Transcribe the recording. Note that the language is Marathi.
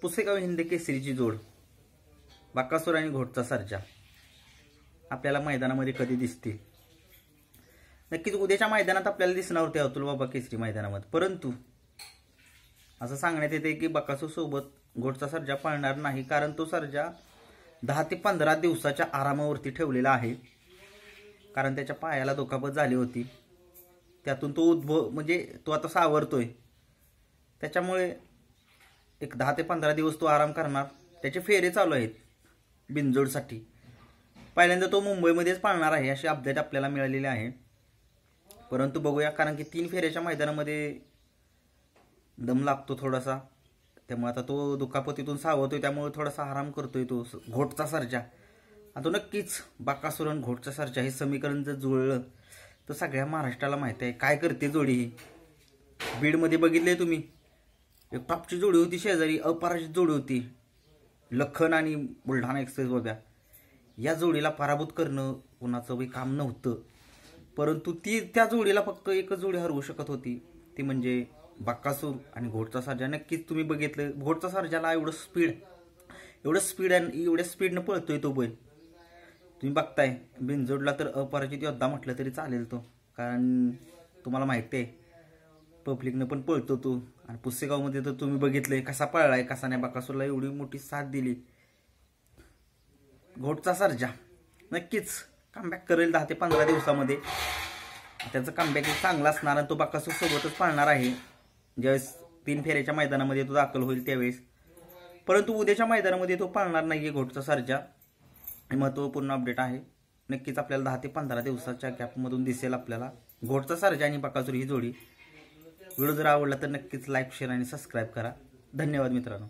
पुसेगाव हिंद केसरीची जोड बकासूर आणि घोटचा सर्जा आपल्याला मैदानामध्ये कधी दिसतील? नक्कीच उद्याच्या मैदानात आपल्याला दिसणार होते अतुल बाबा केसरी मैदानामध्ये, परंतु असं सांगण्यात येते की बकासूर सोबत घोटचा सर्जा पळणार नाही, कारण तो सर्जा 10 ते 15 दिवसाच्या आरामावरती ठेवलेला आहे. कारण त्याच्या पायाला दुखापत झाली होती, त्यातून तो म्हणजे तो आता सावरतोय, त्याच्यामुळे एक 10 ते 15 दिवस तो आराम करणार. त्याचे फेरे चालू आहेत बिनजोडसाठी. पहिल्यांदा तो मुंबईमध्येच पाळणार आहे अशी अपडेट आपल्याला मिळालेली आहे, परंतु बघूया, कारण की 3 फेऱ्याच्या मैदानामध्ये दम लागतो थोडासा, त्यामुळे आता तो दुखापतीतून सावरतोय, त्यामुळे थोडासा आराम करतोय तो घोटचा सर्जा. आता नक्कीच बकासूर आणि घोटचा सर्जा हे समीकरण जर जुळलं तर सगळ्या महाराष्ट्राला माहिती आहे काय करते जोडी ही. बीडमध्ये बघितले तुम्ही, एक टॉपची जोडी होती शेजारी, अपराजित जोडी होती, लखन आणि बुलढाणा एक्सप्रेस बाब्या. या जोडीला पराभूत करणं कुणाचं बी काम नव्हतं, परंतु त्या जोडीला फक्त एकच जोडी हरवू शकत होती, ती म्हणजे बकासूर आणि घोटचा सर्जा. नक्कीच तुम्ही बघितलं घोटचा सर्जाला एवढं स्पीड आणि एवढ्या स्पीडनं पळतोय तो बैल. तुम्ही बघताय बिनजोडला तर अपराजित योद्धा म्हटलं तरी चालेल तो, कारण तुम्हाला माहिती आहे पब्लिकनं पण पळतो तो. आणि पुसेगावमध्ये तर तुम्ही बघितलंय कसा पळलाय कसा नाही, बकासूरला एवढी मोठी साथ दिली. घोटचा सर्जा नक्कीच कमबॅक करेल 10 ते 15 दिवसामध्ये. त्याचं कमबॅक चांगला असणार आणि तो बकासूर सोबतच पाळणार आहे ज्यावेळेस 3 फेऱ्याच्या मैदानामध्ये तो दाखल होईल त्यावेळेस. परंतु उद्याच्या मैदानामध्ये तो पाळणार नाहीये घोटचा सर्जा. हे महत्त्वपूर्ण अपडेट आहे. नक्कीच आपल्याला 10 ते 15 दिवसाच्या गॅपमधून दिसेल आपल्याला घोटचा सर्जा आणि बकासूर ही जोडी. व्हिडिओ जर आवडला तर नक्कीच लाईक, शेअर आणि सबस्क्राईब करा. धन्यवाद मित्रांनो.